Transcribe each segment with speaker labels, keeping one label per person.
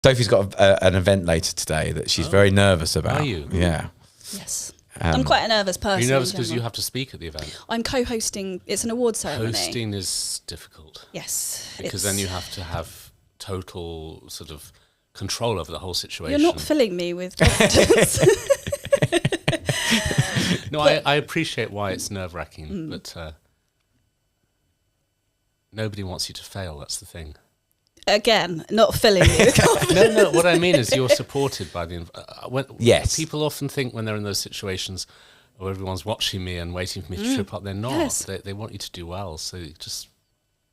Speaker 1: Sophie's got an event later today that she's very nervous about.
Speaker 2: Are you?
Speaker 1: Yeah.
Speaker 3: Yes. I'm quite a nervous person.
Speaker 2: Are you nervous because you have to speak at the event?
Speaker 3: I'm co-hosting. It's an award ceremony.
Speaker 2: Hosting is difficult.
Speaker 3: Yes.
Speaker 2: Because then you have to have total sort of control over the whole situation.
Speaker 3: You're not filling me with confidence.
Speaker 2: No, I appreciate why it's nerve-wracking, but nobody wants you to fail, that's the thing.
Speaker 3: Again, not filling me with confidence.
Speaker 2: No, what I mean is you're supported by the...
Speaker 1: Yes.
Speaker 2: People often think when they're in those situations, oh, everyone's watching me and waiting for me to trip up. They're not.
Speaker 3: Yes.
Speaker 2: They want you to do well, so you just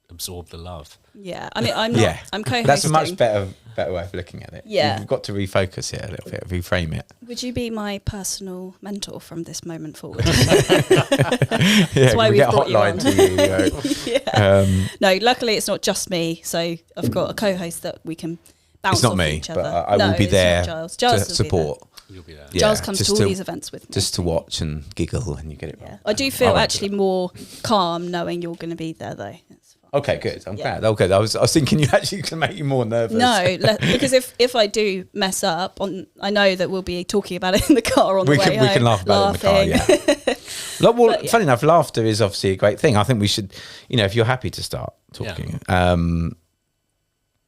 Speaker 2: absorb the love.
Speaker 3: Yeah, I mean, I'm not.
Speaker 1: Yeah.
Speaker 3: I'm co-hosting.
Speaker 1: That's a much better way of looking at it.
Speaker 3: Yeah.
Speaker 1: You've got to refocus it a little bit, reframe it.
Speaker 3: Would you be my personal mentor from this moment forward?
Speaker 1: That's
Speaker 3: why
Speaker 1: we
Speaker 3: we've
Speaker 1: get a
Speaker 3: brought you
Speaker 1: hotline
Speaker 3: on.
Speaker 1: to you.
Speaker 3: Yeah. No, luckily it's not just me, so I've got a co-host that we can bounce
Speaker 1: It's not
Speaker 3: off
Speaker 1: me,
Speaker 3: each
Speaker 1: but
Speaker 3: other.
Speaker 1: I will be
Speaker 3: it's
Speaker 1: there
Speaker 3: not Giles.
Speaker 1: to
Speaker 3: Giles will be
Speaker 1: support.
Speaker 2: You'll be there.
Speaker 1: Yeah,
Speaker 3: Giles comes
Speaker 1: just
Speaker 3: to all these events with me.
Speaker 1: Just to watch and giggle and you get it wrong.
Speaker 3: Yeah. I do feel
Speaker 1: won't do
Speaker 3: actually more calm knowing you're going to be there, though. That's fine.
Speaker 1: Okay, good. I'm glad. Oh, good. I was thinking you actually can make you more nervous.
Speaker 3: No, because if I do mess up, I know that we'll be talking about it in the car on the way home.
Speaker 1: We can laugh about it in the car, yeah. Well, funny enough, laughter is obviously a great thing. I think we should, if you're happy to start talking. Yeah.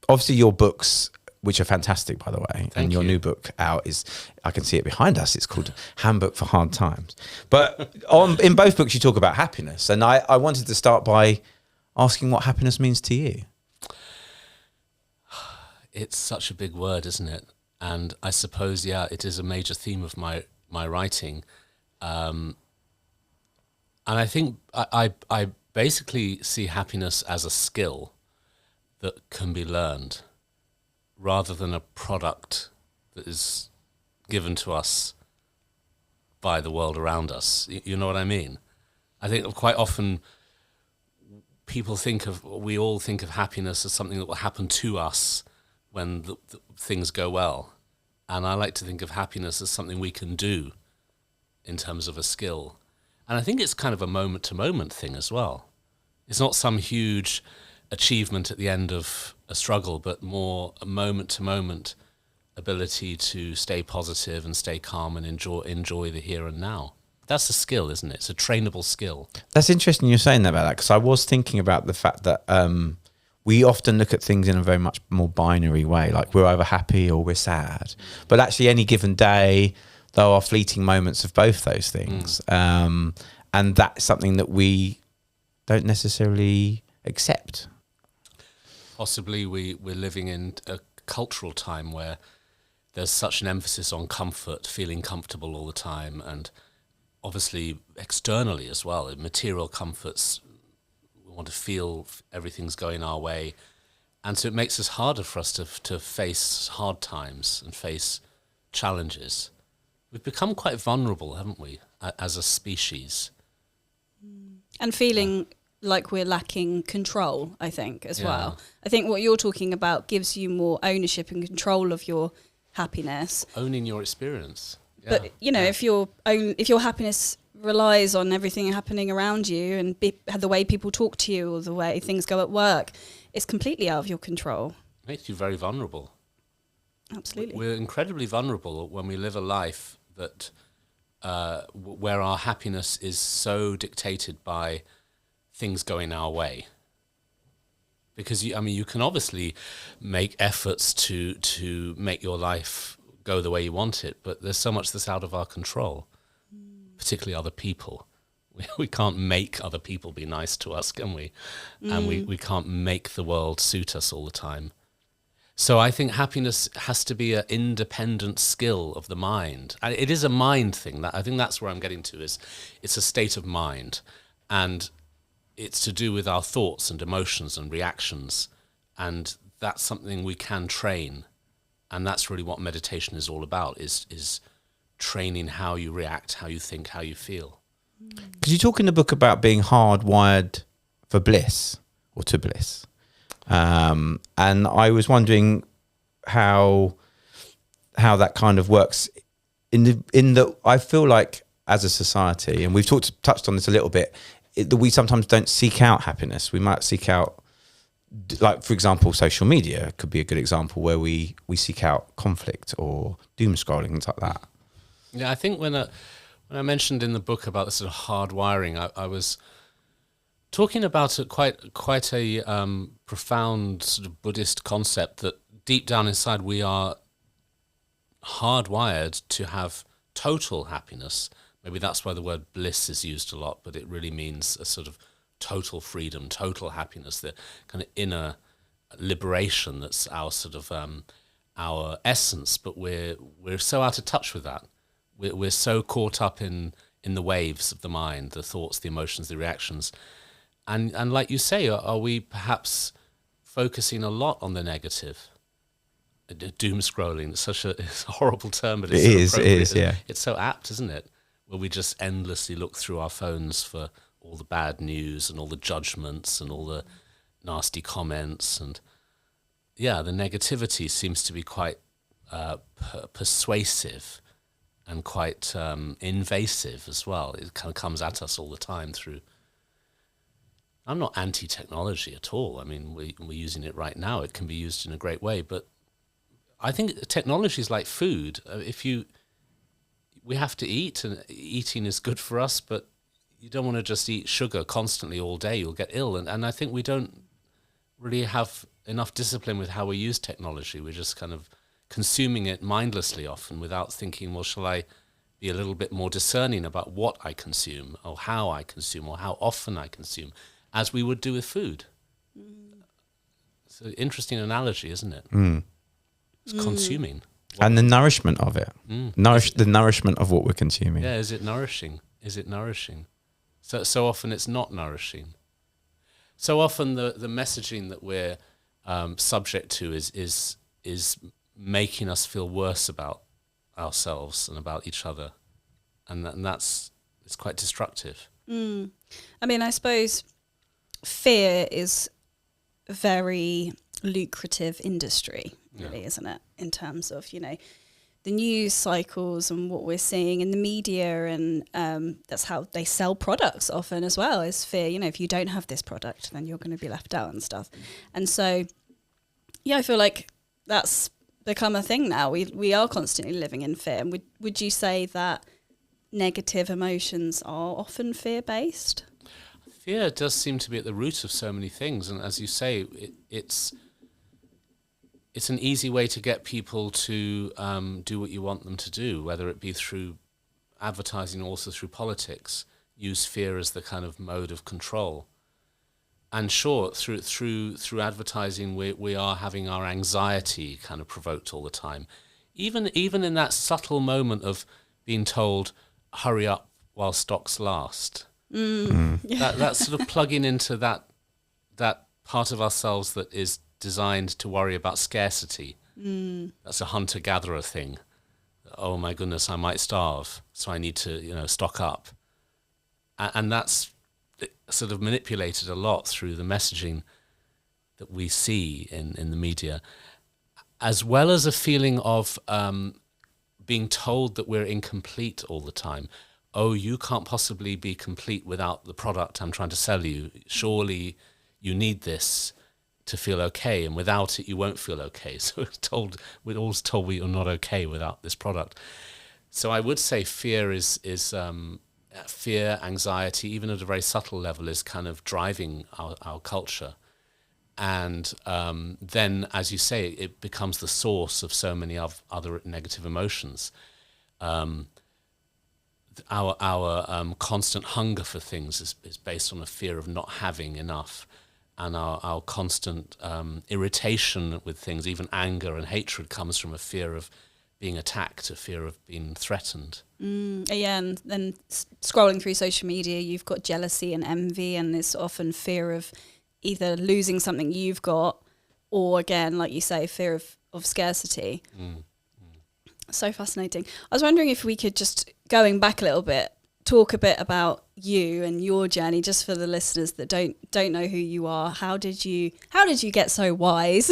Speaker 1: Obviously, your books, which are fantastic, by the way, and your new book out is, I can see it behind us, it's called Handbook for Hard Times. But in both books, you talk about happiness. And I wanted to start by asking what happiness means to you.
Speaker 2: It's such a big word, isn't it? And I suppose, it is a major theme of my writing. And I think I basically see happiness as a skill that can be learned rather than a product that is given to us by the world around us. You know what I mean? I think quite often we all think of happiness as something that will happen to us when the things go well. And I like to think of happiness as something we can do in terms of a skill. And I think it's kind of a moment-to-moment thing as well. It's not some huge achievement at the end of a struggle, but more a moment-to-moment ability to stay positive and stay calm and enjoy the here and now. That's a skill, isn't it? It's a trainable skill.
Speaker 1: That's interesting you're saying about that, because I was thinking about the fact that we often look at things in a very much more binary way, like we're either happy or we're sad. But actually any given day, there are fleeting moments of both those things. And that's something that we don't necessarily accept.
Speaker 2: Possibly we're living in a cultural time where there's such an emphasis on comfort, feeling comfortable all the time, and obviously externally as well, material comforts. We want to feel everything's going our way, and so it makes it harder for us to face hard times and face challenges. We've become quite vulnerable, haven't we, as a species?
Speaker 3: And feeling like we're lacking control, I think, as well. I think what you're talking about gives you more ownership and control of your happiness.
Speaker 2: Owning your experience. Yeah.
Speaker 3: But, if your happiness relies on everything happening around you and the way people talk to you or the way things go at work, it's completely out of your control.
Speaker 2: It makes you very vulnerable.
Speaker 3: Absolutely.
Speaker 2: We're incredibly vulnerable when we live a life that where our happiness is so dictated by things going our way. Because you can obviously make efforts to make your life go the way you want it, but there's so much that's out of our control, particularly other people. We can't make other people be nice to us, can we? And we can't make the world suit us all the time. So I think happiness has to be an independent skill of the mind. And it is a mind thing. I think that's where I'm getting to, is it's a state of mind. And it's to do with our thoughts and emotions and reactions. And that's something we can train. And that's really what meditation is all about, is training how you react, how you think, how you feel.
Speaker 1: Because you talk in the book about being hardwired for bliss, or to bliss. And I was wondering how that kind of works in the I feel like as a society, and we've touched on this a little bit, that we sometimes don't seek out happiness. We might seek out like, for example, social media could be a good example where we seek out conflict or doom scrolling, things like that.
Speaker 2: Yeah, I think when I mentioned in the book about the sort of hard wiring, I was talking about quite a profound sort of Buddhist concept that deep down inside we are hardwired to have total happiness. Maybe that's why the word bliss is used a lot, but it really means a sort of total freedom, total happiness, the kind of inner liberation that's our sort of our essence. But we're so out of touch with that. We're so caught up in the waves of the mind, the thoughts, the emotions, the reactions. And like you say, are we perhaps focusing a lot on the negative? Doom scrolling, it's such a horrible term, but it's
Speaker 1: it is, yeah.
Speaker 2: It's so apt, isn't it? Where we just endlessly look through our phones for all the bad news and all the judgments and all the nasty comments. And yeah, the negativity seems to be quite persuasive and quite invasive as well. It kind of comes at us all the time through... I'm not anti-technology at all. I mean, we're using it right now. It can be used in a great way, but I think technology is like food. We have to eat, and eating is good for us, but you don't want to just eat sugar constantly all day. You'll get ill. And I think we don't really have enough discipline with how we use technology. We're just kind of consuming it mindlessly often without thinking, well, shall I be a little bit more discerning about what I consume or how I consume or how often I consume, as we would do with food. It's an interesting analogy, isn't it? It's consuming.
Speaker 1: And the nourishment of it. The nourishment of what we're consuming.
Speaker 2: Yeah, is it nourishing? Is it nourishing? So often it's not nourishing. So often the messaging that we're subject to is making us feel worse about ourselves and about each other. And it's quite destructive.
Speaker 3: I mean, I suppose fear is a very lucrative industry, really, isn't it? In terms of, the news cycles and what we're seeing in the media, and that's how they sell products often as well, is fear. If you don't have this product, then you're going to be left out and stuff. And so, yeah, I feel like that's become a thing now. We are constantly living in fear. And would you say that negative emotions are often fear-based?
Speaker 2: Fear does seem to be at the root of so many things, and as you say, it's an easy way to get people to do what you want them to do, whether it be through advertising or also through politics. Use fear as the kind of mode of control. And sure, through advertising, we are having our anxiety kind of provoked all the time. Even in that subtle moment of being told, hurry up while stocks last. That's sort of plugging into that part of ourselves that is designed to worry about scarcity. That's a hunter-gatherer thing. Oh my goodness, I might starve, so I need to stock up. And that's sort of manipulated a lot through the messaging that we see in the media, as well as a feeling of being told that we're incomplete all the time. Oh, you can't possibly be complete without the product I'm trying to sell you. Surely you need this to feel okay, and without it you won't feel okay. So we're always told we are not okay without this product. So I would say fear is fear, anxiety, even at a very subtle level, is kind of driving our culture. And then, as you say, it becomes the source of so many other negative emotions. Our constant hunger for things is based on a fear of not having enough, and our constant irritation with things, even anger and hatred, comes from a fear of being attacked, a fear of being threatened.
Speaker 3: Yeah, and then scrolling through social media, you've got jealousy and envy, and it's often fear of either losing something you've got, or again, like you say, fear of scarcity. So fascinating. I was wondering if we could just, going back a little bit, talk a bit about you and your journey, just for the listeners that don't know who you are. How did you get so wise?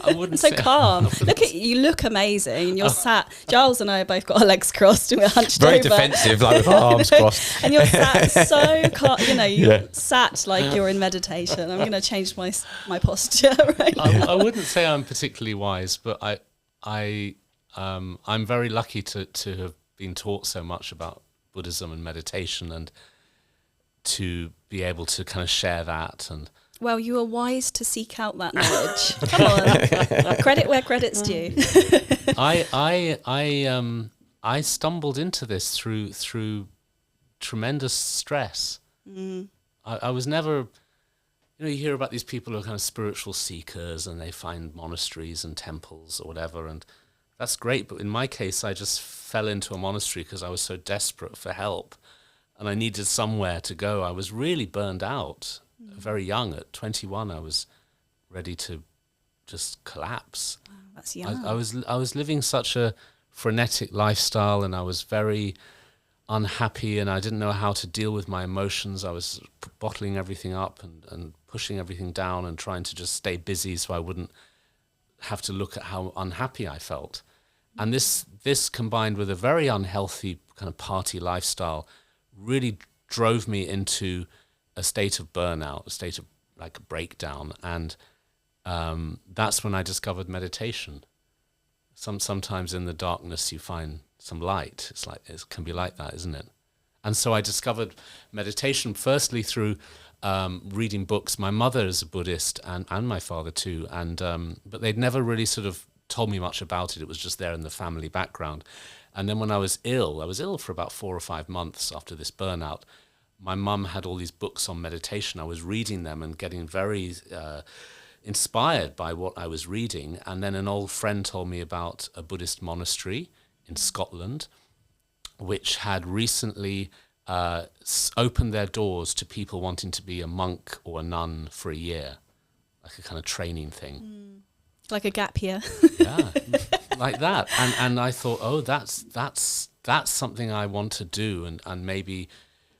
Speaker 2: I wouldn't
Speaker 3: so
Speaker 2: say
Speaker 3: calm. Look at you, look amazing. And you're sat. Giles and I have both got our legs crossed and we're hunched
Speaker 1: Very
Speaker 3: over.
Speaker 1: defensive, like with our arms crossed.
Speaker 3: And you're sat so calm. You know, you're sat like you're in meditation. I'm going to change my posture. Right.
Speaker 2: I wouldn't say I'm particularly wise, but I'm very lucky to have been taught so much about Buddhism and meditation, and to be able to kind of share that. And
Speaker 3: well, you are wise to seek out that knowledge. Come on, credit where credit's due.
Speaker 2: I stumbled into this through tremendous stress. I was never, you hear about these people who are kind of spiritual seekers and they find monasteries and temples or whatever, and that's great. But in my case, I just fell into a monastery because I was so desperate for help and I needed somewhere to go. I was really burned out very young. At 21, I was ready to just collapse.
Speaker 3: Wow, that's young.
Speaker 2: I was living such a frenetic lifestyle, and I was very unhappy, and I didn't know how to deal with my emotions. I was bottling everything up and pushing everything down and trying to just stay busy so I wouldn't have to look at how unhappy I felt. And this combined with a very unhealthy kind of party lifestyle really drove me into a state of burnout, a state of like a breakdown. And that's when I discovered meditation. Sometimes in the darkness you find some light. It can be like that, isn't it? And so I discovered meditation firstly through reading books. My mother is a Buddhist, and my father too, and but they'd never really sort of told me much about it. It was just there in the family background. And then when I was ill for about 4 or 5 months after this burnout. My mum had all these books on meditation. I was reading them and getting very inspired by what I was reading. And then an old friend told me about a Buddhist monastery in Scotland, which had recently opened their doors to people wanting to be a monk or a nun for a year, like a kind of training thing.
Speaker 3: Like a gap year.
Speaker 2: Yeah, like that. And I thought, oh, that's something I want to do, and maybe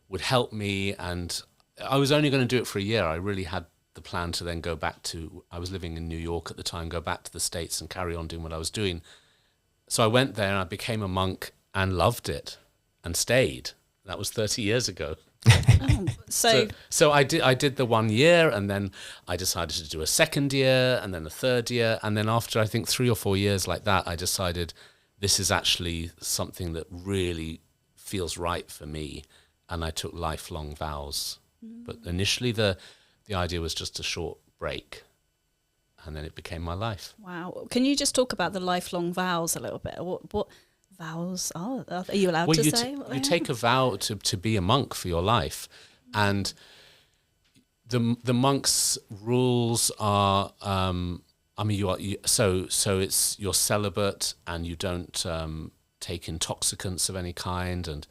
Speaker 2: would help me. And I was only going to do it for a year. I really had the plan to then go back to, I was living in New York at the time, go back to the States and carry on doing what I was doing. So I went there and I became a monk and loved it and stayed. That was 30 years ago. So I did the 1 year, and then I decided to do a second year, and then a third year, and then after I think 3 or 4 years like that, I decided this is actually something that really feels right for me, and I took lifelong vows. But initially the idea was just a short break, and then it became my life.
Speaker 3: Wow. Can you just talk about the lifelong vows a little bit? What vows are you allowed to say?
Speaker 2: You take a vow to be a monk for your life, and the monk's rules are so it's you're celibate and you don't take intoxicants of any kind, and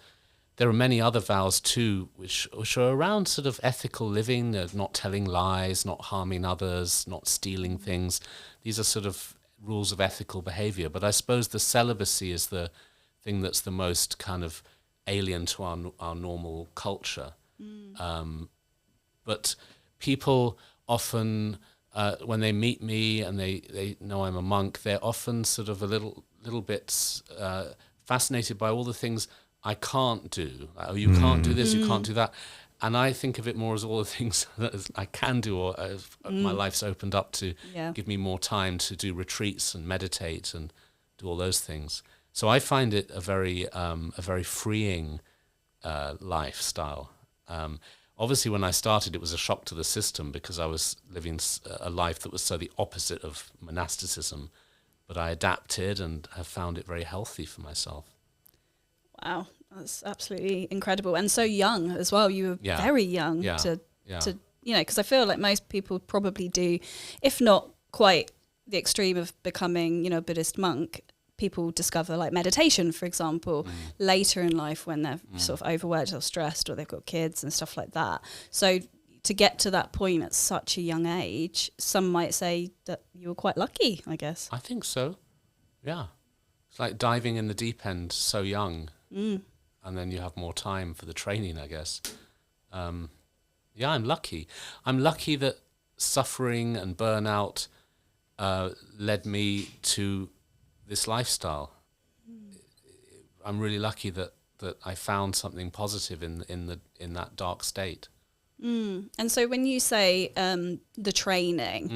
Speaker 2: there are many other vows too which are around sort of ethical living, not telling lies, not harming others, not stealing things. These are sort of rules of ethical behavior. But I suppose the celibacy is the thing that's the most kind of alien to our normal culture. But people often, when they meet me and they know I'm a monk, they're often sort of a little bit fascinated by all the things I can't do. Oh, you can't do this, you can't do that. And I think of it more as all the things that I can do, or my life's opened up to give me more time to do retreats and meditate and do all those things. So I find it a very freeing lifestyle. Obviously, when I started, it was a shock to the system because I was living a life that was so the opposite of monasticism. But I adapted and have found it very healthy for myself.
Speaker 3: Wow, that's absolutely incredible, and so young as well. You were very young to because I feel like most people probably do, if not quite the extreme of becoming, a Buddhist monk. People discover like meditation, for example, later in life when they're sort of overworked or stressed, or they've got kids and stuff like that. So to get to that point at such a young age, some might say that you were quite lucky, I guess.
Speaker 2: I think so. Yeah, it's like diving in the deep end so young. And then you have more time for the training, I guess. Yeah, I'm lucky. I'm lucky that suffering and burnout led me to this lifestyle. I'm really lucky that I found something positive in that dark state.
Speaker 3: And so when you say the training,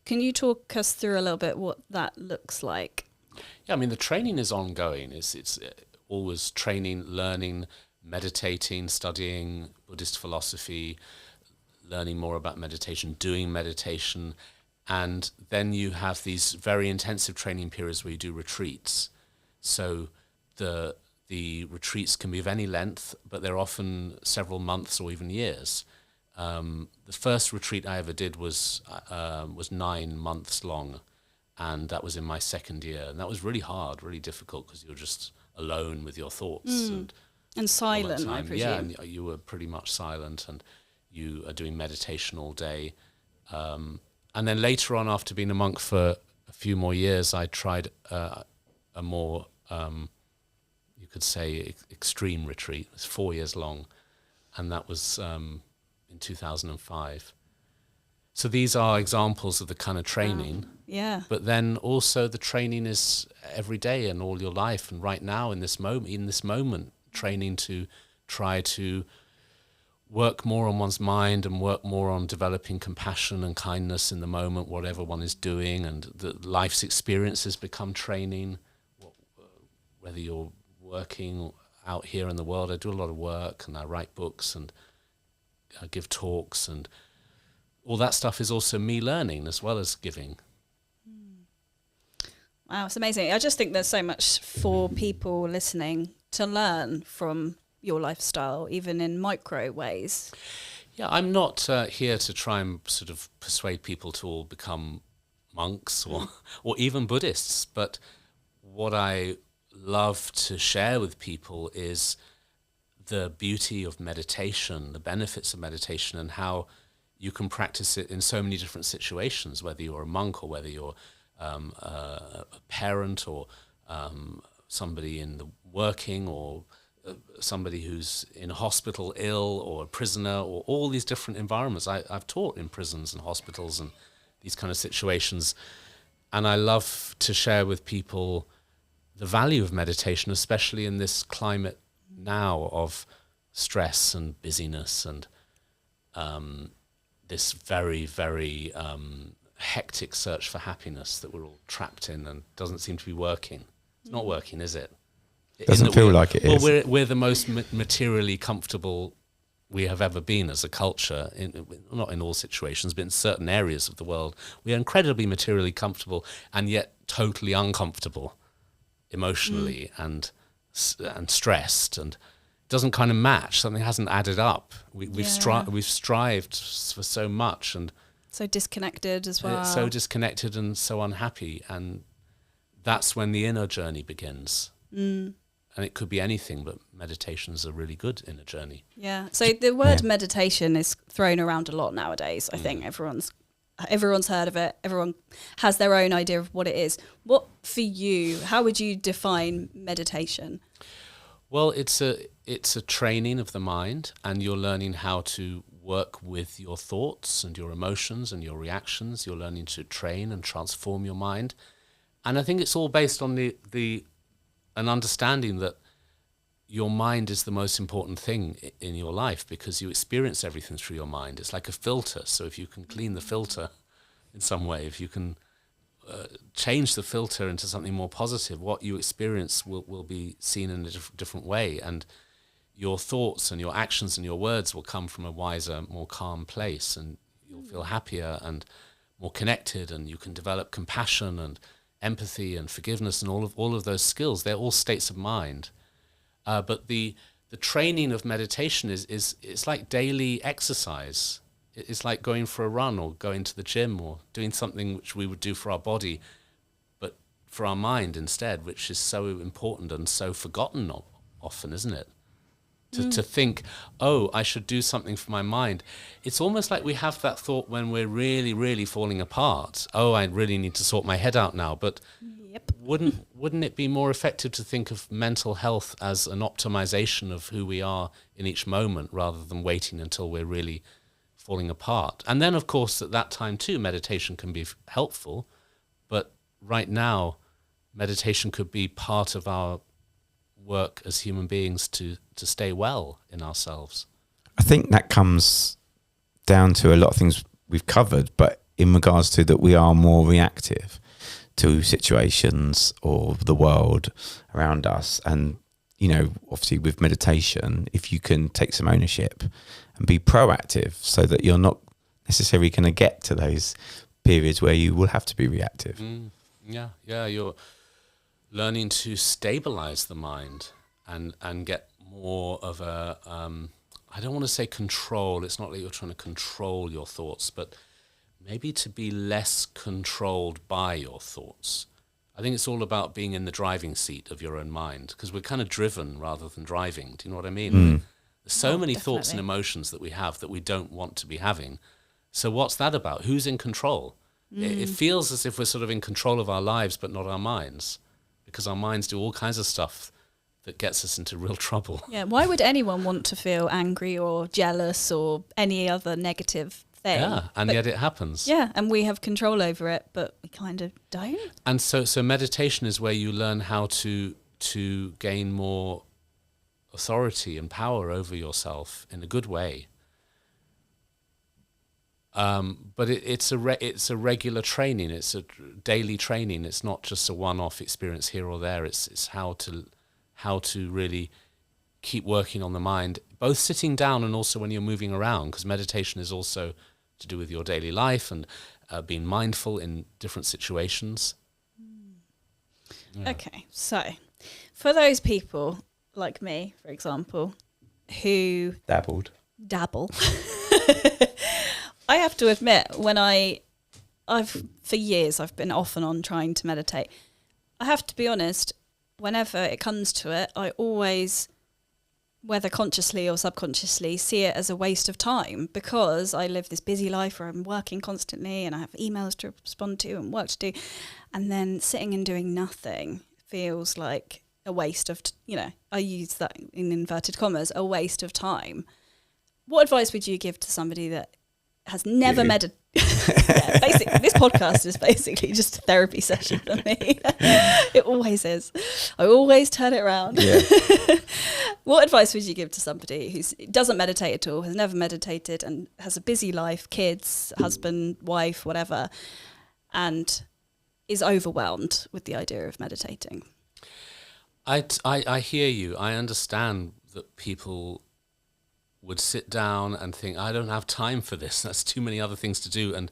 Speaker 3: can you talk us through a little bit what that looks like?
Speaker 2: Yeah, I mean, the training is ongoing. It's always training, learning, meditating, studying Buddhist philosophy, learning more about meditation, doing meditation. And then you have these very intensive training periods where you do retreats. So the retreats can be of any length, but they're often several months or even years. The first retreat I ever did was 9 months long, and that was in my second year. And that was really hard, really difficult, because you're just alone with your thoughts.
Speaker 3: And silent, I presume.
Speaker 2: Yeah, and you were pretty much silent, and you are doing meditation all day. And then later on, after being a monk for a few more years, I tried a more, you could say, extreme retreat. It was 4 years long, and that was in 2005. So these are examples of the kind of training.
Speaker 3: Yeah.
Speaker 2: But then also the training is every day and all your life, and right now in this moment, training to try to work more on one's mind and work more on developing compassion and kindness in the moment, whatever one is doing, and the life's experiences become training. Whether you're working out here in the world, I do a lot of work and I write books and I give talks, and all that stuff is also me learning as well as giving.
Speaker 3: Wow, it's amazing. I just think there's so much for people listening to learn from your lifestyle, even in micro ways.
Speaker 2: Yeah, I'm not here to try and sort of persuade people to all become monks or even Buddhists, but what I love to share with people is the beauty of meditation, the benefits of meditation, and how you can practice it in so many different situations, whether you're a monk or whether you're a parent or somebody in the working, or somebody who's in a hospital ill, or a prisoner, or all these different environments. I've taught in prisons and hospitals and these kind of situations, and I love to share with people the value of meditation, especially in this climate now of stress and busyness and this very, very hectic search for happiness that we're all trapped in and doesn't seem to be working. It's not working, is it?
Speaker 1: Doesn't feel like it is.
Speaker 2: Well, we're the most materially comfortable we have ever been as a culture, not in all situations, but in certain areas of the world. We are incredibly materially comfortable and yet totally uncomfortable emotionally and stressed, and it doesn't kind of match. Something hasn't added up. We've strived for so much, and
Speaker 3: so disconnected as well.
Speaker 2: So disconnected and so unhappy, and that's when the inner journey begins. And it could be anything, but meditation's a really good inner journey.
Speaker 3: Yeah. So the word meditation is thrown around a lot nowadays. I think everyone's heard of it. Everyone has their own idea of what it is. What for you? How would you define meditation?
Speaker 2: Well, it's a training of the mind, and you're learning how to work with your thoughts and your emotions and your reactions. You're learning to train and transform your mind, and I think it's all based on an understanding that your mind is the most important thing in your life, because you experience everything through your mind. It's like a filter. So if you can clean the filter in some way, if you can change the filter into something more positive, what you experience will be seen in a different way. And your thoughts and your actions and your words will come from a wiser, more calm place, and you'll feel happier and more connected, and you can develop compassion and empathy and forgiveness and all of those skills. They're all states of mind. But the training of meditation is it's like daily exercise. It's like going for a run or going to the gym or doing something which we would do for our body, but for our mind instead, which is so important and so forgotten often, isn't it? To think, oh, I should do something for my mind. It's almost like we have that thought when we're really, really falling apart. Oh, I really need to sort my head out now. But
Speaker 3: Yep.
Speaker 2: Wouldn't it be more effective to think of mental health as an optimization of who we are in each moment rather than waiting until we're really falling apart? And then, of course, at that time too, meditation can be helpful. But right now, meditation could be part of our work as human beings to stay well in ourselves.
Speaker 1: I think that comes down to a lot of things we've covered, but in regards to that we are more reactive to situations or the world around us. And, you know, obviously with meditation, if you can take some ownership and be proactive so that you're not necessarily going to get to those periods where you will have to be reactive.
Speaker 2: Yeah, you're learning to stabilize the mind and get more of a, I don't want to say control, it's not like you're trying to control your thoughts, but maybe to be less controlled by your thoughts. I think it's all about being in the driving seat of your own mind, because we're kind of driven rather than driving. Do you know what I mean? There's so many thoughts and emotions that we have that we don't want to be having. So what's that about? Who's in control? It feels as if we're sort of in control of our lives, but not our minds, because our minds do all kinds of stuff that gets us into real trouble.
Speaker 3: Yeah, why would anyone want to feel angry or jealous or any other negative thing?
Speaker 2: Yeah, and yet it happens.
Speaker 3: Yeah, and we have control over it, but we kind of don't.
Speaker 2: And so meditation is where you learn how to gain more authority and power over yourself in a good way. But it's a regular training. It's a daily training. It's not just a one-off experience here or there. It's how to really keep working on the mind, both sitting down and also when you're moving around, because meditation is also to do with your daily life and being mindful in different situations. Yeah.
Speaker 3: Okay, so for those people like me, for example, who dabble, I have to admit, when I've for years I've been off and on trying to meditate. I have to be honest, whenever it comes to it, I always, whether consciously or subconsciously, see it as a waste of time, because I live this busy life where I'm working constantly and I have emails to respond to and work to do, and then sitting and doing nothing feels like a waste of, I use that in inverted commas, a waste of time. What advice would you give to somebody that has never meditated? Yeah, basically, this podcast is basically just a therapy session for me. It always is. I always turn it around.
Speaker 1: Yeah.
Speaker 3: What advice would you give to somebody who doesn't meditate at all, has never meditated, and has a busy life, kids, husband, wife, whatever, and is overwhelmed with the idea of meditating?
Speaker 2: I hear you. I understand that people would sit down and think, I don't have time for this. That's too many other things to do. And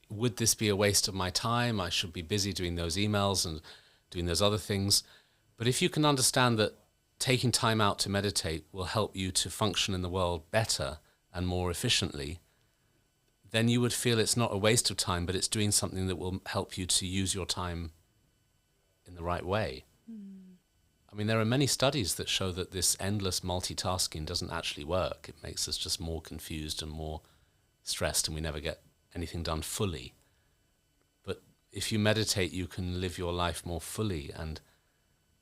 Speaker 2: would this be a waste of my time? I should be busy doing those emails and doing those other things. But if you can understand that taking time out to meditate will help you to function in the world better and more efficiently, then you would feel it's not a waste of time, but it's doing something that will help you to use your time in the right way. I mean, there are many studies that show that this endless multitasking doesn't actually work. It makes us just more confused and more stressed, and we never get anything done fully. But if you meditate, you can live your life more fully. And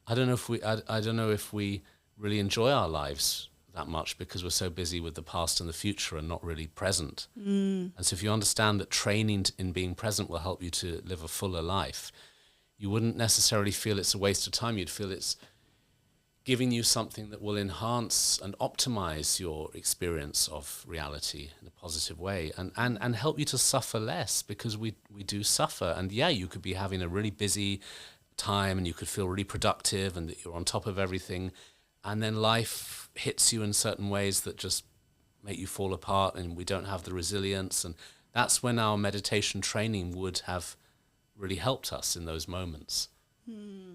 Speaker 2: I don't know if we really enjoy our lives that much because we're so busy with the past and the future and not really present. And so if you understand that training in being present will help you to live a fuller life, you wouldn't necessarily feel it's a waste of time. You'd feel it's giving you something that will enhance and optimize your experience of reality in a positive way and help you to suffer less, because we do suffer. And yeah, you could be having a really busy time and you could feel really productive and that you're on top of everything, and then life hits you in certain ways that just make you fall apart and we don't have the resilience. And that's when our meditation training would have really helped us in those moments.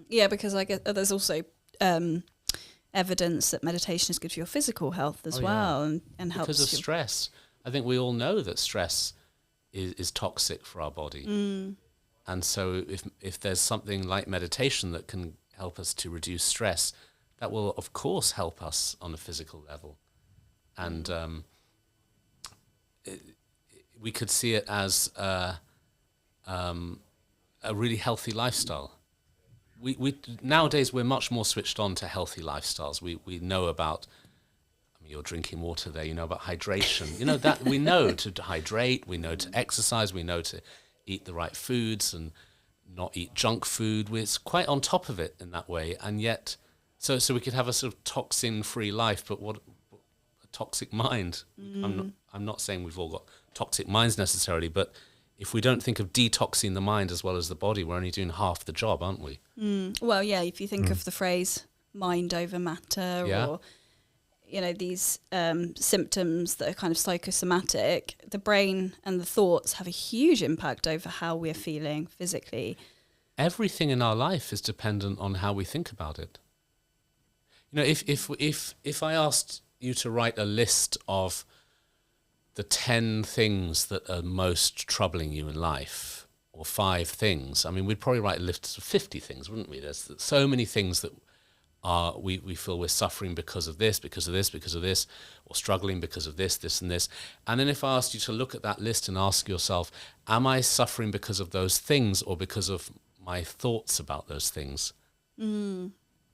Speaker 3: Yeah, because I guess there's also evidence that meditation is good for your physical health as well, and helps
Speaker 2: because of stress. I think we all know that stress is toxic for our body, and so if there's something like meditation that can help us to reduce stress, that will of course help us on a physical level, and we could see it as a really healthy lifestyle. We nowadays we're much more switched on to healthy lifestyles. We know about, I mean, you're drinking water there, you know about hydration. You know that we know to hydrate, we know to exercise, we know to eat the right foods and not eat junk food. It's quite on top of it in that way, and yet so we could have a sort of toxin-free life, but what a toxic mind. I'm not saying we've all got toxic minds necessarily, but if we don't think of detoxing the mind as well as the body, we're only doing half the job, aren't we?
Speaker 3: Well, yeah, if you think of the phrase mind over matter, or, you know, these symptoms that are kind of psychosomatic, the brain and the thoughts have a huge impact over how we're feeling physically.
Speaker 2: Everything in our life is dependent on how we think about it. You know, if I asked you to write a list of the 10 things that are most troubling you in life, or 5 things, I mean, we'd probably write a list of 50 things, wouldn't we? There's so many things that are we feel we're suffering because of this, because of this, because of this, or struggling because of this, this and this. And then if I asked you to look at that list and ask yourself, am I suffering because of those things or because of my thoughts about those things?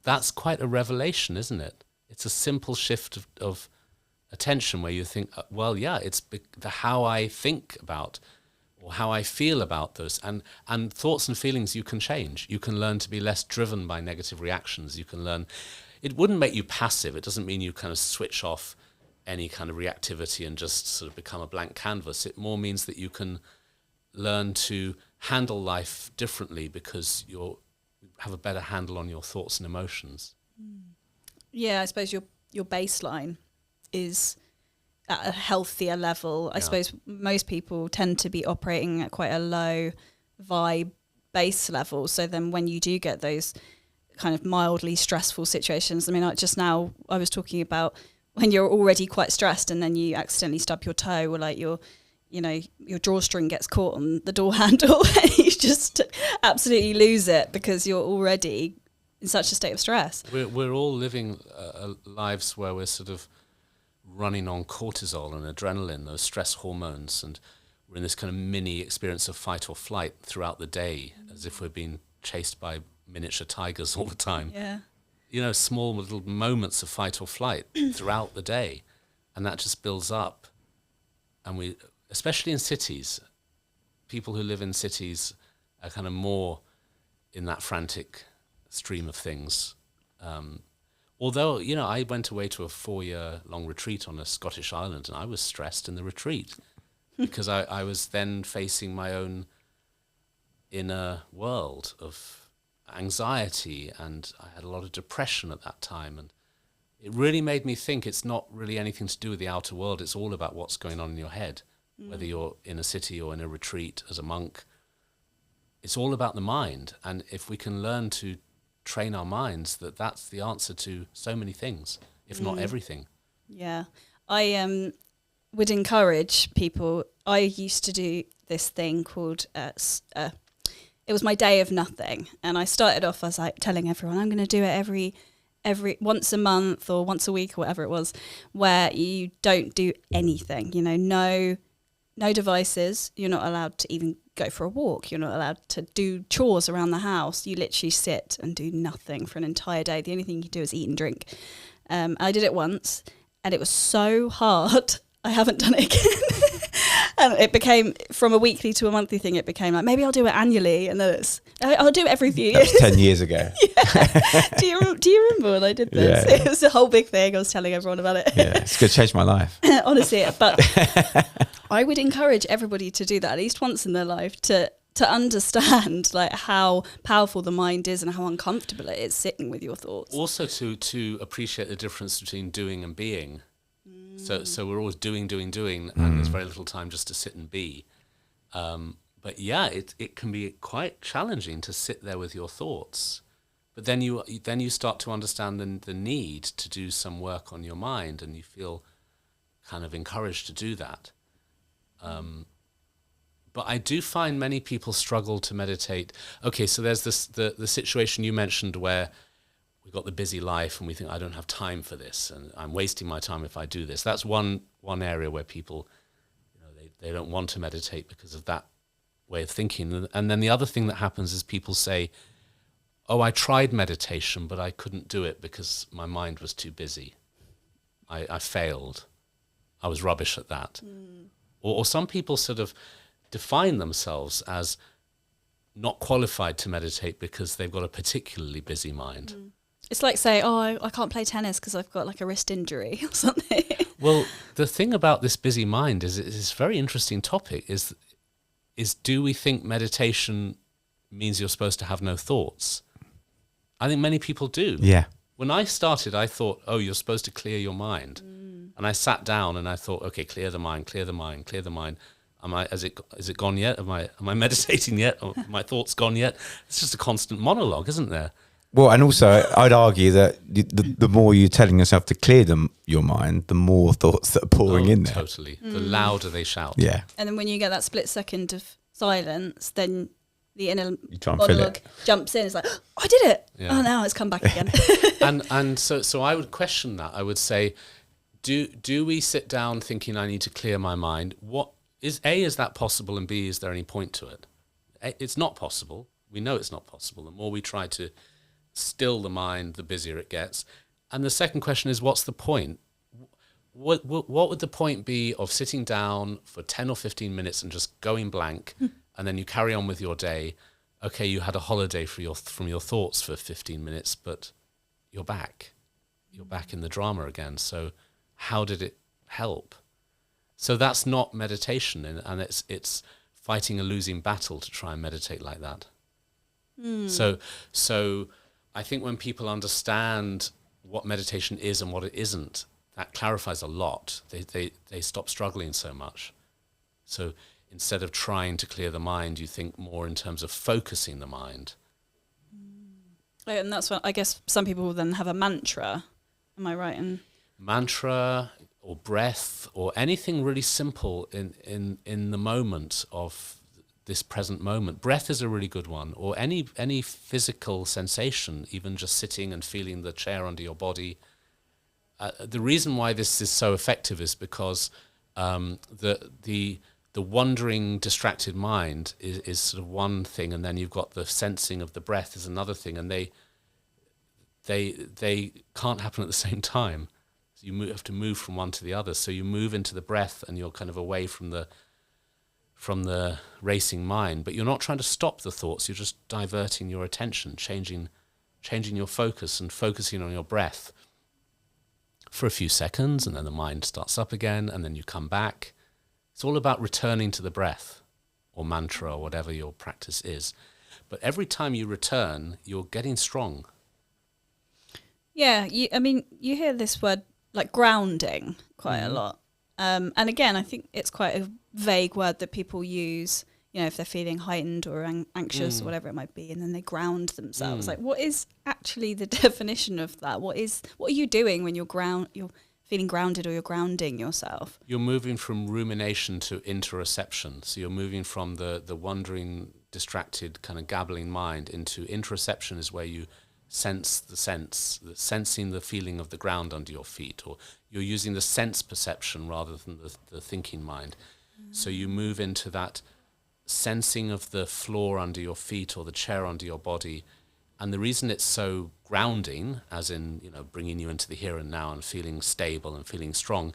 Speaker 2: That's quite a revelation, isn't it? It's a simple shift of attention where you think, well, yeah, it's the how I think about or how I feel about those. And thoughts and feelings you can change. You can learn to be less driven by negative reactions. You can learn, it wouldn't make you passive. It doesn't mean you kind of switch off any kind of reactivity and just sort of become a blank canvas. It more means that you can learn to handle life differently because you have a better handle on your thoughts and emotions.
Speaker 3: Yeah, I suppose your baseline is at a healthier level. I suppose most people tend to be operating at quite a low vibe base level. So then when you do get those kind of mildly stressful situations, I mean, like just now I was talking about when you're already quite stressed and then you accidentally stub your toe, or like your drawstring gets caught on the door handle and you just absolutely lose it because you're already in such a state of stress.
Speaker 2: We're all living lives where we're sort of running on cortisol and adrenaline, those stress hormones, and we're in this kind of mini experience of fight or flight throughout the day, as if we're being chased by miniature tigers all the time.
Speaker 3: Yeah.
Speaker 2: You know, small little moments of fight or flight throughout the day, and that just builds up. And we, especially in cities, people who live in cities are kind of more in that frantic stream of things. Although, you know, I went away to a 4-year-long retreat on a Scottish island, and I was stressed in the retreat because I was then facing my own inner world of anxiety, and I had a lot of depression at that time. And it really made me think it's not really anything to do with the outer world. It's all about what's going on in your head, whether you're in a city or in a retreat as a monk. It's all about the mind. And if we can learn to train our minds, that's the answer to so many things, if not everything.
Speaker 3: Yeah. I would encourage people. I used to do this thing called it was my day of nothing, and I started off as like telling everyone I'm going to do it every once a month or once a week or whatever it was, where you don't do anything, you know, no devices. You're not allowed to even go for a walk. You're not allowed to do chores around the house. You literally sit and do nothing for an entire day. The only thing you do is eat and drink. I did it once and it was so hard. I haven't done it again. And it became, from a weekly to a monthly thing, it became like, maybe I'll do it annually. And then I'll do it every few years.
Speaker 1: That was 10 years ago.
Speaker 3: Yeah. Do you remember when I did this?
Speaker 1: Yeah.
Speaker 3: It was a whole big thing. I was telling everyone about it.
Speaker 1: Yeah, it's going to change my life.
Speaker 3: Honestly, but I would encourage everybody to do that at least once in their life, to understand like how powerful the mind is and how uncomfortable it is sitting with your thoughts.
Speaker 2: Also to appreciate the difference between doing and being. So we're always doing, and there's very little time just to sit and be. But yeah, it can be quite challenging to sit there with your thoughts. But then you start to understand the need to do some work on your mind, and you feel kind of encouraged to do that. But I do find many people struggle to meditate. Okay, so there's the situation you mentioned where we've got the busy life and we think, I don't have time for this and I'm wasting my time if I do this. That's one area where people, you know, they don't want to meditate because of that way of thinking. And then the other thing that happens is people say, oh, I tried meditation, but I couldn't do it because my mind was too busy. I failed. I was rubbish at that. Or some people sort of define themselves as not qualified to meditate because they've got a particularly busy mind.
Speaker 3: It's like saying, oh, I can't play tennis because I've got like a wrist injury or something.
Speaker 2: Well, the thing about this busy mind is it's a very interesting topic, is do we think meditation means you're supposed to have no thoughts? I think many people do.
Speaker 1: Yeah.
Speaker 2: When I started, I thought, oh, you're supposed to clear your mind. And I sat down and I thought, okay, clear the mind, clear the mind, clear the mind. Is it gone yet? Am I meditating yet? Or my thoughts gone yet? It's just a constant monologue, isn't there?
Speaker 1: Well, and also I'd argue that the more you're telling yourself to clear your mind, the more thoughts that are pouring in there.
Speaker 2: Totally. The louder they shout.
Speaker 1: Yeah.
Speaker 3: And then when you get that split second of silence, then the inner
Speaker 1: try and fill
Speaker 3: monologue
Speaker 1: it.
Speaker 3: jumps in. It's like, oh, I did it.
Speaker 2: Yeah.
Speaker 3: Oh, now it's come back again.
Speaker 2: And so I would question that. I would say, do we sit down thinking I need to clear my mind? What is that possible, and B, is there any point to it? It's not possible. We know it's not possible. The more we try to still the mind, the busier it gets. And the second question is, what's the point? What would the point be of sitting down for 10 or 15 minutes and just going blank, and then you carry on with your day? Okay, you had a holiday from your thoughts for 15 minutes, but you're back. You're back in the drama again. So how did it help? So that's not meditation, and it's fighting a losing battle to try and meditate like that. So I think when people understand what meditation is and what it isn't, that clarifies a lot. They stop struggling so much. So instead of trying to clear the mind, you think more in terms of focusing the mind.
Speaker 3: And that's what I guess some people will then have a mantra. Am I right?
Speaker 2: Mantra or breath or anything really simple in the moment of this present moment. Breath is a really good one, or any physical sensation, even just sitting and feeling the chair under your body. The reason why this is so effective is because the wandering, distracted mind is sort of one thing, and then you've got the sensing of the breath is another thing, and they can't happen at the same time. So you have to move from one to the other. So you move into the breath, and you're kind of away from the racing mind, but you're not trying to stop the thoughts. You're just diverting your attention, changing your focus and focusing on your breath for a few seconds, and then the mind starts up again, and then you come back. It's all about returning to the breath or mantra or whatever your practice is. But every time you return, you're getting strong.
Speaker 3: Yeah, you hear this word like grounding quite a lot. And again, I think it's quite a vague word that people use, if they're feeling heightened or anxious or whatever it might be, and then they ground themselves. Like, what is actually the definition of that? What are you doing when you're feeling grounded, or you're grounding yourself?
Speaker 2: You're moving from rumination to interoception. So you're moving from the wandering, distracted, kind of gabbling mind into interoception, is where you sensing the feeling of the ground under your feet, or you're using the sense perception rather than the thinking mind. So you move into that sensing of the floor under your feet or the chair under your body. And the reason it's so grounding, as in, bringing you into the here and now and feeling stable and feeling strong,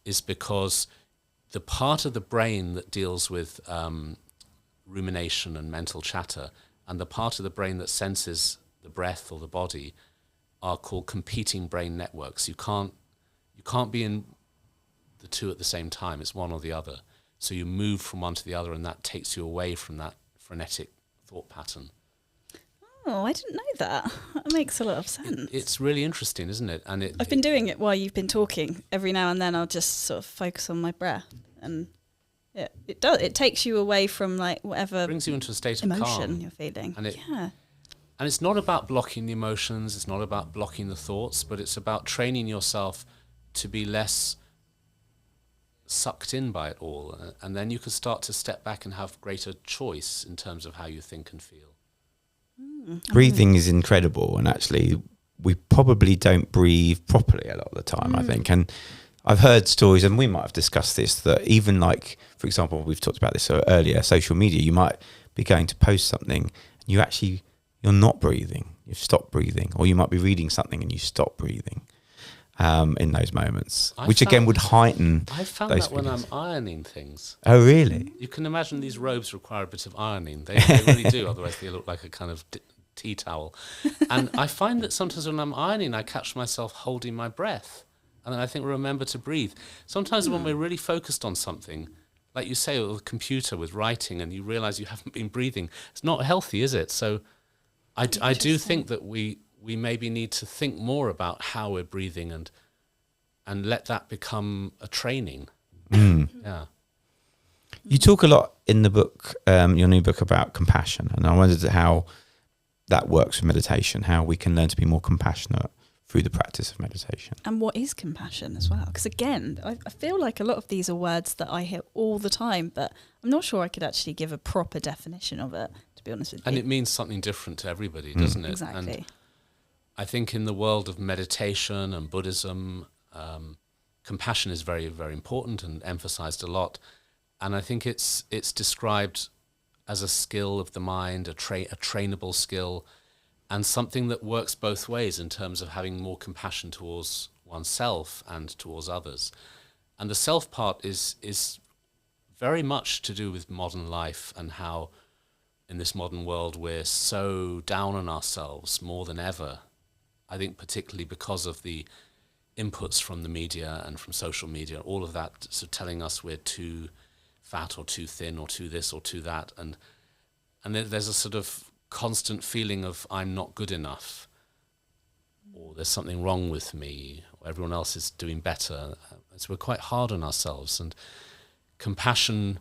Speaker 2: is because the part of the brain that deals with rumination and mental chatter, and the part of the brain that senses the breath or the body, are called competing brain networks. You can't be in the two at the same time. It's one or the other. So you move from one to the other, and that takes you away from that frenetic thought pattern.
Speaker 3: Oh, I didn't know that. That makes a lot of sense.
Speaker 2: It's really interesting, isn't it? And
Speaker 3: I've been doing it while you've been talking. Every now and then I'll just sort of focus on my breath, and it does. It takes you away from like whatever
Speaker 2: brings you into a state of
Speaker 3: emotion
Speaker 2: calm
Speaker 3: you're feeling.
Speaker 2: And it's not about blocking the emotions. It's not about blocking the thoughts, but it's about training yourself to be less sucked in by it all, and then you can start to step back and have greater choice in terms of how you think and feel.
Speaker 1: Breathing is incredible, and actually we probably don't breathe properly a lot of the time, I think. And I've heard stories, and we might have discussed this, that even like, for example, we've talked about this earlier, social media, you might be going to post something, and you're not breathing, you've stopped breathing, or you might be reading something and you stop breathing in those moments, which again would heighten.
Speaker 2: I found
Speaker 1: those
Speaker 2: that when I'm
Speaker 1: feelings.
Speaker 2: ironing things.
Speaker 1: Oh, really?
Speaker 2: You can imagine these robes require a bit of ironing. They really do, otherwise they look like a kind of tea towel. And I find that sometimes when I'm ironing, I catch myself holding my breath. And then I think, remember to breathe. Sometimes when we're really focused on something, like you say, with a computer, with writing, and you realize you haven't been breathing, it's not healthy, is it? So I do think that we maybe need to think more about how we're breathing and let that become a training. Yeah.
Speaker 1: You talk a lot in the book, your new book, about compassion, and I wondered how that works with meditation, how we can learn to be more compassionate through the practice of meditation.
Speaker 3: And what is compassion as well? Because again, I feel like a lot of these are words that I hear all the time, but I'm not sure I could actually give a proper definition of it, to be honest with you.
Speaker 2: And it means something different to everybody, doesn't it?
Speaker 3: Exactly.
Speaker 2: And I think in the world of meditation and Buddhism, compassion is very, very important and emphasized a lot. And I think it's described as a skill of the mind, a trainable skill, and something that works both ways in terms of having more compassion towards oneself and towards others. And the self part is very much to do with modern life and how in this modern world we're so down on ourselves more than ever. I think particularly because of the inputs from the media and from social media, all of that sort of telling us we're too fat or too thin or too this or too that. And there's a sort of constant feeling of I'm not good enough, or there's something wrong with me, or everyone else is doing better. So we're quite hard on ourselves. And compassion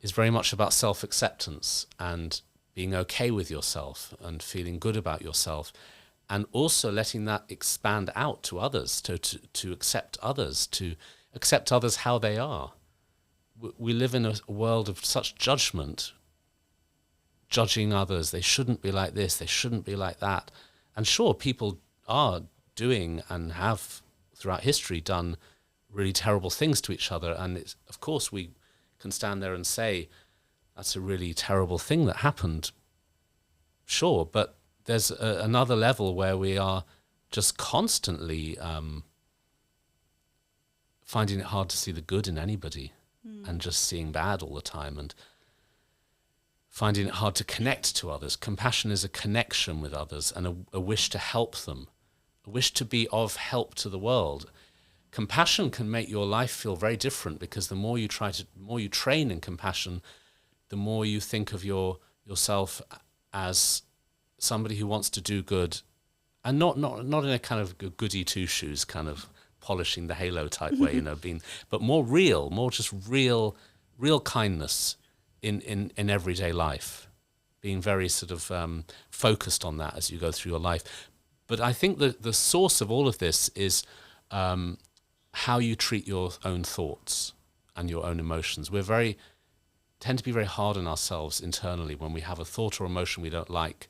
Speaker 2: is very much about self-acceptance and being okay with yourself and feeling good about yourself, and also letting that expand out to others, to accept others how they are. We live in a world of such judgment, judging others. They shouldn't be like this, they shouldn't be like that. And sure, people are doing and have throughout history done really terrible things to each other. And it's, of course, we can stand there and say, that's a really terrible thing that happened. Sure, but there's another level where we are just constantly finding it hard to see the good in anybody and just seeing bad all the time and finding it hard to connect to others. Compassion is a connection with others and a wish to help them, a wish to be of help to the world. Compassion can make your life feel very different, because the more you train in compassion, the more you think of yourself as somebody who wants to do good, and not in a kind of goody two shoes kind of polishing the halo type way, but more real, more just real kindness in everyday life, being very sort of focused on that as you go through your life. But I think that the source of all of this is how you treat your own thoughts and your own emotions. We tend to be very hard on ourselves internally. When we have a thought or emotion we don't like,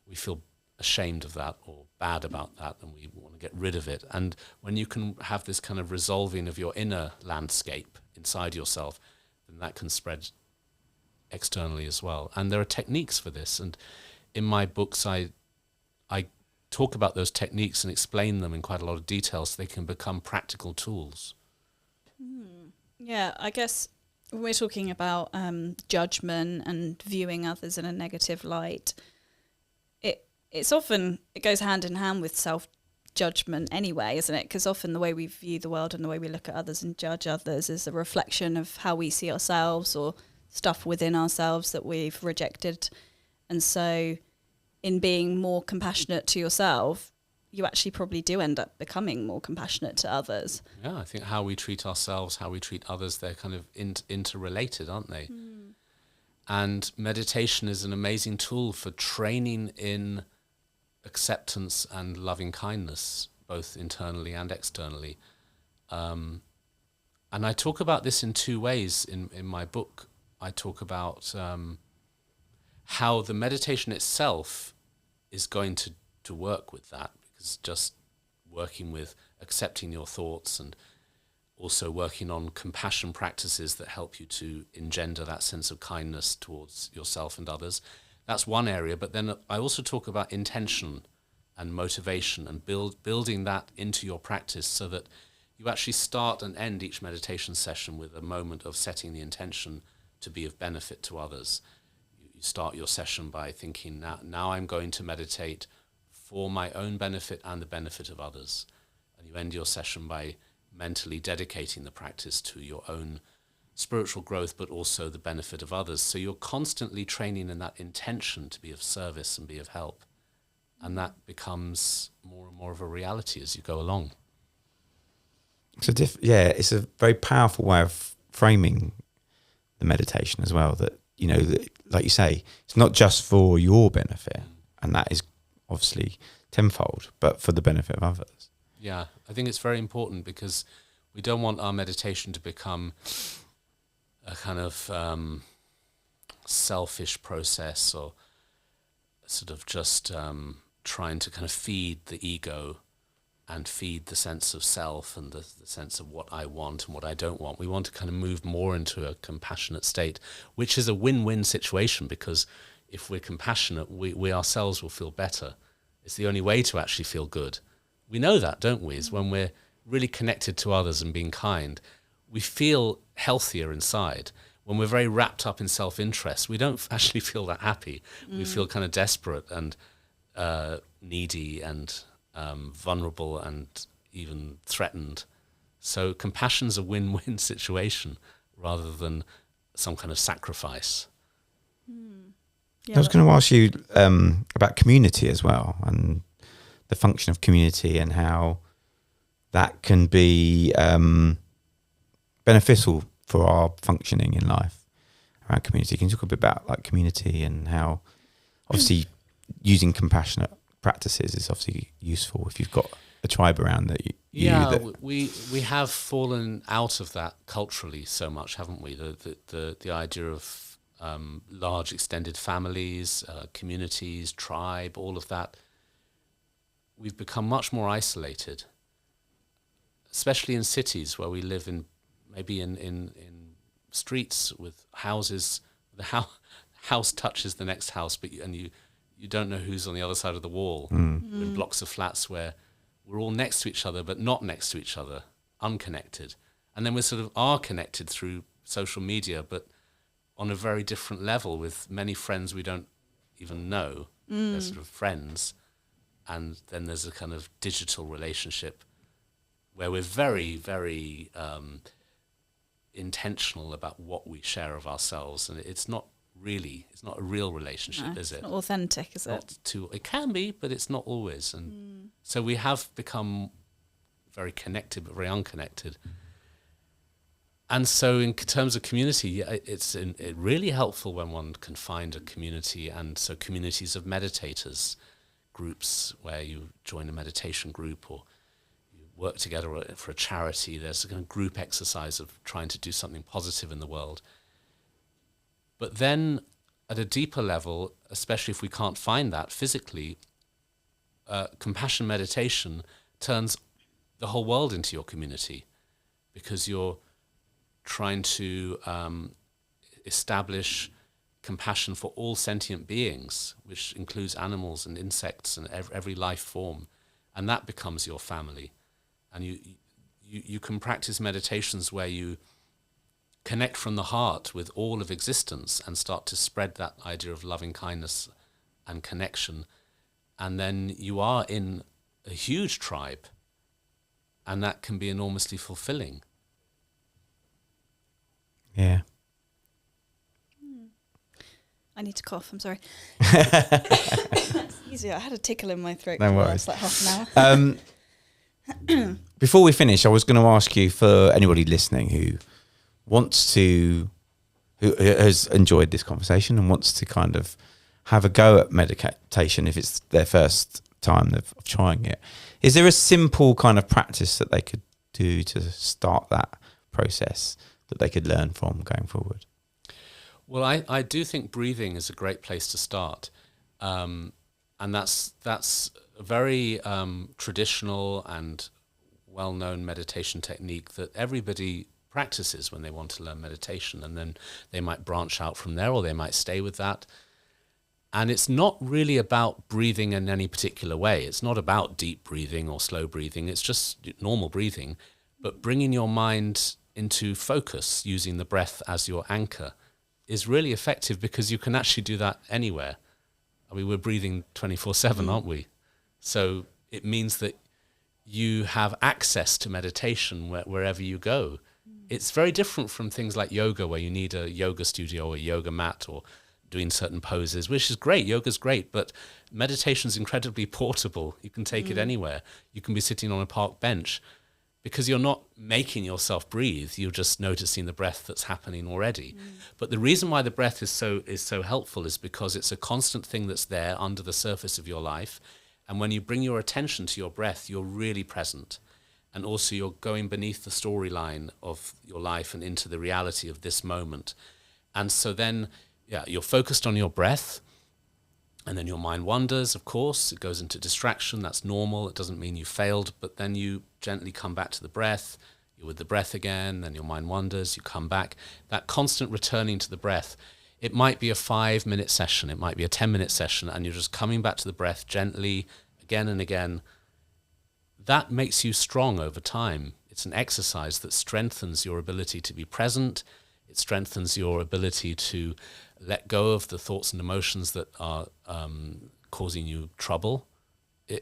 Speaker 2: we feel ashamed of that or bad about that, and we want to get rid of it. And when you can have this kind of resolving of your inner landscape inside yourself, then that can spread externally as well. And there are techniques for this. And in my books, I talk about those techniques and explain them in quite a lot of detail so they can become practical tools.
Speaker 3: Yeah, I guess when we're talking about judgment and viewing others in a negative light, it goes hand in hand with self-judgment anyway, isn't it? Because often the way we view the world and the way we look at others and judge others is a reflection of how we see ourselves or stuff within ourselves that we've rejected. And so in being more compassionate to yourself, you actually probably do end up becoming more compassionate to others.
Speaker 2: Yeah, I think how we treat ourselves, how we treat others, they're kind of interrelated, aren't they? And meditation is an amazing tool for training in acceptance and loving kindness, both internally and externally. And I talk about this in two ways in my book. I talk about how the meditation itself is going to work with that, because just working with accepting your thoughts and also working on compassion practices that help you to engender that sense of kindness towards yourself and others. That's one area. But then I also talk about intention and motivation, and building that into your practice so that you actually start and end each meditation session with a moment of setting the intention to be of benefit to others. You start your session by thinking, now I'm going to meditate for my own benefit and the benefit of others. And you end your session by mentally dedicating the practice to your own spiritual growth, but also the benefit of others. So you're constantly training in that intention to be of service and be of help. And that becomes more and more of a reality as you go along.
Speaker 1: It's a very powerful way of framing the meditation as well. That, you know, that, like you say, it's not just for your benefit, and that is obviously tenfold, but for the benefit of others.
Speaker 2: Yeah, I think it's very important because we don't want our meditation to become a kind of selfish process, or sort of just trying to kind of feed the ego and feed the sense of self and the sense of what I want and what I don't want. We want to kind of move more into a compassionate state, which is a win-win situation, because if we're compassionate, we ourselves will feel better. It's the only way to actually feel good. We know that, don't we? Is when we're really connected to others and being kind, we feel healthier inside. When we're very wrapped up in self-interest, we don't actually feel that happy. We feel kind of desperate and needy and vulnerable and even threatened. So compassion's a win-win situation rather than some kind of sacrifice.
Speaker 1: I was going to ask you about community as well, and the function of community and how that can be beneficial for our functioning in life around community. Can you talk a bit about like community and how obviously using compassionate practices is obviously useful if you've got a tribe around that
Speaker 2: we have fallen out of that culturally so much, haven't we? The idea of large extended families, communities, tribe, all of that. We've become much more isolated, especially in cities where we live in, maybe in streets with houses. The house touches the next house, but you don't know who's on the other side of the wall. In blocks of flats where we're all next to each other, but not next to each other, unconnected. And then we sort of are connected through social media, but on a very different level with many friends we don't even know. They're sort of friends. And then there's a kind of digital relationship where we're very, very intentional about what we share of ourselves. And it's not a real relationship, is it?
Speaker 3: It's not authentic, is it?
Speaker 2: It can be, but it's not always. And so we have become very connected, but very unconnected. And so in terms of community, it's really helpful when one can find a community. And so communities of meditators, groups where you join a meditation group or you work together for a charity. There's a kind of group exercise of trying to do something positive in the world. But then at a deeper level, especially if we can't find that physically, compassion meditation turns the whole world into your community, because you're trying to establish compassion for all sentient beings, which includes animals and insects and every life form, and that becomes your family. And you can practice meditations where you connect from the heart with all of existence and start to spread that idea of loving kindness and connection, and then you are in a huge tribe, and that can be enormously fulfilling.
Speaker 1: Yeah.
Speaker 3: I need to cough, I'm sorry. It's easier. I had a tickle in my throat for the last like half an hour.
Speaker 1: Before we finish, I was going to ask you, for anybody listening who has enjoyed this conversation and wants to kind of have a go at meditation, if it's their first time of trying it, is there a simple kind of practice that they could do to start that process that they could learn from going forward?
Speaker 2: Well, I do think breathing is a great place to start, and that's a very traditional and well-known meditation technique that everybody practices when they want to learn meditation, and then they might branch out from there, or they might stay with that. And it's not really about breathing in any particular way. It's not about deep breathing or slow breathing. It's just normal breathing, but bringing your mind into focus using the breath as your anchor is really effective, because you can actually do that anywhere. I mean, we're breathing 24/7, aren't we? So it means that you have access to meditation wherever you go. It's very different from things like yoga, where you need a yoga studio or a yoga mat or doing certain poses, which is great. Yoga's great, but meditation's incredibly portable. You can take it anywhere. You can be sitting on a park bench, because you're not making yourself breathe. You're just noticing the breath that's happening already. But the reason why the breath is so helpful is because it's a constant thing that's there under the surface of your life. And when you bring your attention to your breath, you're really present. And also you're going beneath the storyline of your life and into the reality of this moment. And so then, you're focused on your breath, and then your mind wanders, of course. It goes into distraction. That's normal. It doesn't mean you failed, but then you gently come back to the breath. You're with the breath again, then your mind wanders, you come back. That constant returning to the breath. It might be a 5-minute session. It might be a 10-minute session, and you're just coming back to the breath gently again and again. That makes you strong over time. It's an exercise that strengthens your ability to be present. It strengthens your ability to let go of the thoughts and emotions that are causing you trouble.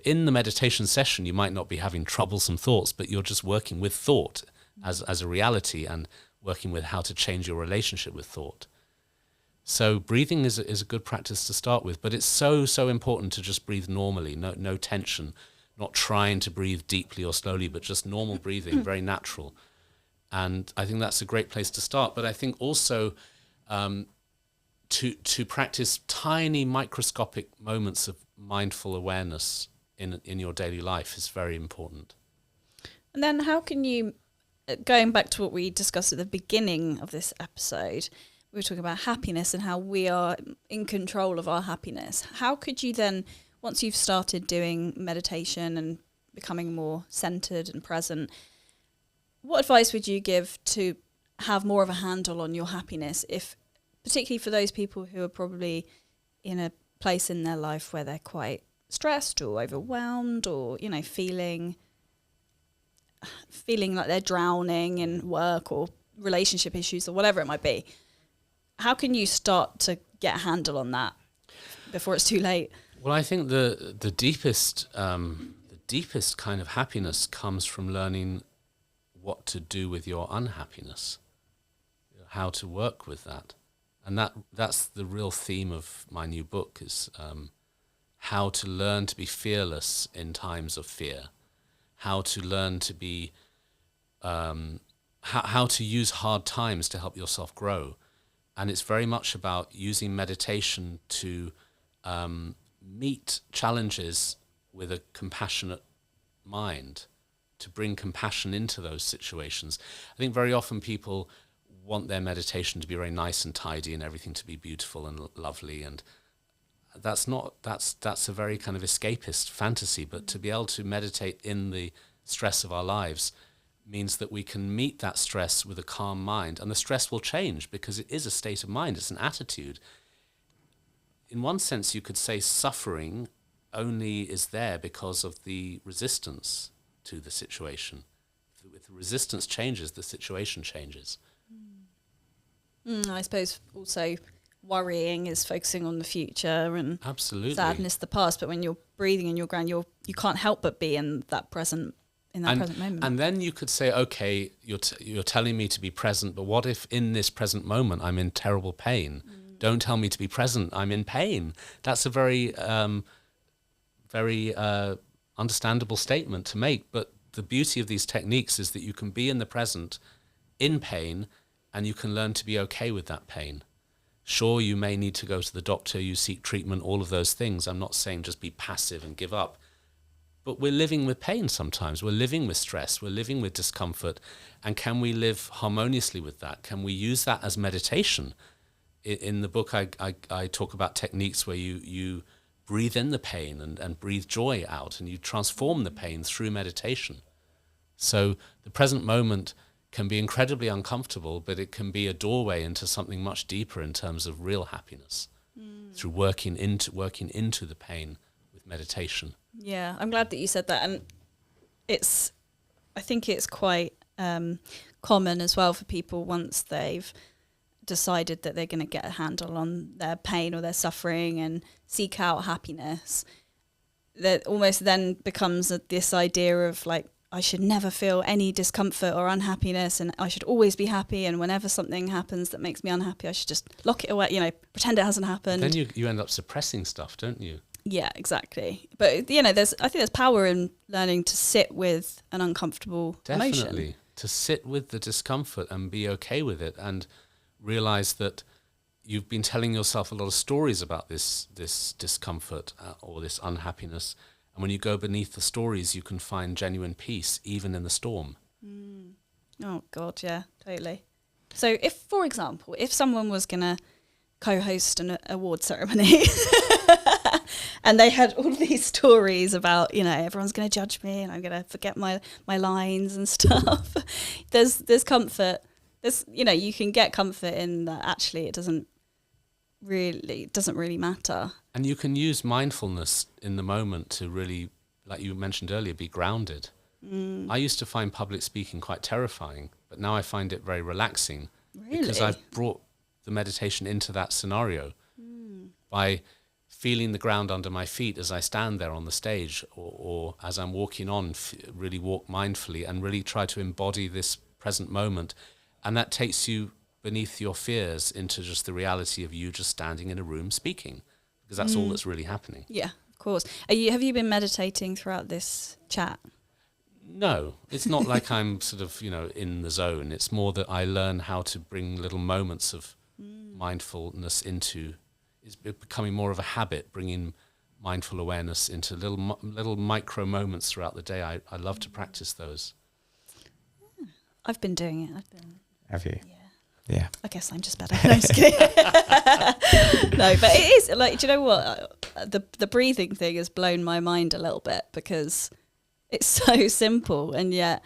Speaker 2: In the meditation session, you might not be having troublesome thoughts, but you're just working with thought as a reality, and working with how to change your relationship with thought. So breathing is a good practice to start with, but it's so important to just breathe normally, no tension, not trying to breathe deeply or slowly, but just normal breathing, very natural. And I think that's a great place to start. But I think also to practice tiny microscopic moments of mindful awareness in your daily life is very important.
Speaker 3: And then how can you, going back to what we discussed at the beginning of this episode, we were talking about happiness and how we are in control of our happiness. How could you then, once you've started doing meditation and becoming more centered and present, what advice would you give to have more of a handle on your happiness, if particularly for those people who are probably in a place in their life where they're quite stressed or overwhelmed, or, you know, feeling like they're drowning in work or relationship issues or whatever it might be? How can you start to get a handle on that before it's too late?
Speaker 2: Well, I think the deepest kind of happiness comes from learning what to do with your unhappiness, how to work with that. And that's the real theme of my new book, is how to learn to be fearless in times of fear, how to learn to be, how to use hard times to help yourself grow. And it's very much about using meditation to meet challenges with a compassionate mind, to bring compassion into those situations. I think very often people want their meditation to be very nice and tidy and everything to be beautiful and lovely, and that's a very kind of escapist fantasy. But to be able to meditate in the stress of our lives means that we can meet that stress with a calm mind, and the stress will change because it is a state of mind, it's an attitude. In one sense, you could say suffering only is there because of the resistance to the situation. If the resistance changes, the situation changes.
Speaker 3: I suppose also worrying is focusing on the future, and
Speaker 2: absolutely
Speaker 3: sadness the past. But when you're breathing in your ground, you can't help but be in that present moment.
Speaker 2: And then you could say, okay, you're telling me to be present, but what if in this present moment I'm in terrible pain? Don't tell me to be present. I'm in pain. That's a very understandable statement to make. But the beauty of these techniques is that you can be in the present, in pain, and you can learn to be okay with that pain. Sure, you may need to go to the doctor, you seek treatment, all of those things. I'm not saying just be passive and give up. But we're living with pain sometimes. We're living with stress. We're living with discomfort. And can we live harmoniously with that? Can we use that as meditation? In the book, I talk about techniques where you breathe in the pain and breathe joy out, and you transform the pain through meditation. So the present moment can be incredibly uncomfortable, but it can be a doorway into something much deeper in terms of real happiness through working into the pain with meditation.
Speaker 3: Yeah, I'm glad that you said that, and I think it's quite common as well for people once they've decided that they're going to get a handle on their pain or their suffering and seek out happiness, that almost then becomes this idea of like, I should never feel any discomfort or unhappiness, and I should always be happy, and whenever something happens that makes me unhappy, I should just lock it away, pretend it hasn't happened.
Speaker 2: Then you end up suppressing stuff, don't you?
Speaker 3: Yeah, exactly. But I think there's power in learning to sit with an uncomfortable emotion.
Speaker 2: Definitely. To sit with the discomfort and be okay with it, and realize that you've been telling yourself a lot of stories about this discomfort or this unhappiness. And when you go beneath the stories, you can find genuine peace, even in the storm.
Speaker 3: Oh, God, yeah, totally. So if, for example, if someone was going to co-host an award ceremony and they had all these stories about, everyone's going to judge me and I'm going to forget my lines and stuff, there's comfort. You can get comfort in that actually it doesn't really matter.
Speaker 2: And you can use mindfulness in the moment to really, like you mentioned earlier, be grounded. I used to find public speaking quite terrifying, but now I find it very relaxing.
Speaker 3: Really?
Speaker 2: Because I've brought the meditation into that scenario by feeling the ground under my feet as I stand there on the stage, or as I'm walking on, really walk mindfully and really try to embody this present moment. And that takes you beneath your fears into just the reality of you just standing in a room speaking, because that's all that's really happening.
Speaker 3: Yeah, of course. Have you been meditating throughout this chat?
Speaker 2: No, it's not like I'm sort of, in the zone. It's more that I learn how to bring little moments of mindfulness into, it's becoming more of a habit, bringing mindful awareness into little micro moments throughout the day. I love to practice those.
Speaker 3: I've been doing it.
Speaker 1: Have you?
Speaker 3: Yeah.
Speaker 1: Yeah.
Speaker 3: I guess I'm just better. No, I'm just kidding. No, but it is like, do you know what? The breathing thing has blown my mind a little bit, because it's so simple, and yet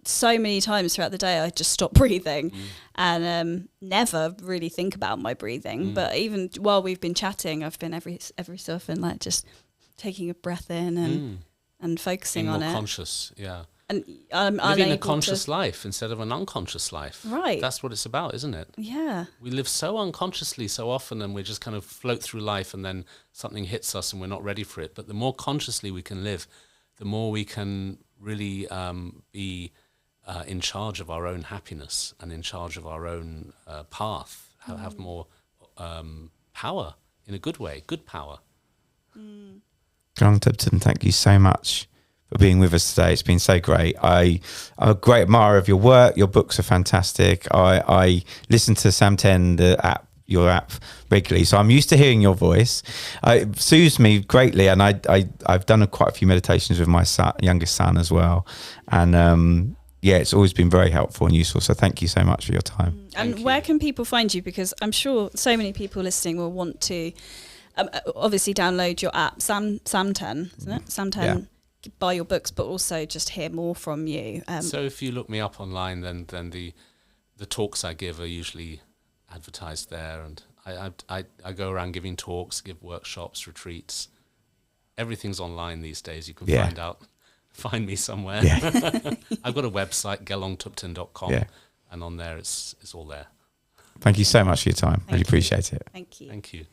Speaker 3: so many times throughout the day I just stop breathing and never really think about my breathing. But even while we've been chatting, I've been every so often like just taking a breath in and focusing on it.
Speaker 2: Being more conscious, yeah.
Speaker 3: And I'm
Speaker 2: living a conscious life instead of an unconscious life.
Speaker 3: Right.
Speaker 2: That's what it's about, isn't it?
Speaker 3: Yeah.
Speaker 2: We live so unconsciously so often, and we just kind of float through life, and then something hits us and we're not ready for it. But the more consciously we can live, the more we can really be in charge of our own happiness and in charge of our own path, have more power in a good way, good power.
Speaker 1: Gelong Thubten, thank you so much for being with us today. It's been so great. I'm a great admirer of your work. Your books are fantastic. I listen to Samten, your app regularly, so I'm used to hearing your voice. It soothes me greatly, and I've done quite a few meditations with my youngest son as well, and it's always been very helpful and useful, so thank you so much for your time.
Speaker 3: And where can people find you? Because I'm sure so many people listening will want to obviously download your app, Samten, isn't it? Samten.
Speaker 1: Yeah.
Speaker 3: Buy your books, but also just hear more from you.
Speaker 2: So if you look me up online, then the talks I give are usually advertised there, and I go around giving talks, give workshops, retreats. Everything's online these days. You can find me somewhere. Yeah. I've got a website, gelongthubten.com, and on there it's all there.
Speaker 1: Thank you so much for your time. Really appreciate it.
Speaker 3: Thank you.
Speaker 2: Thank you.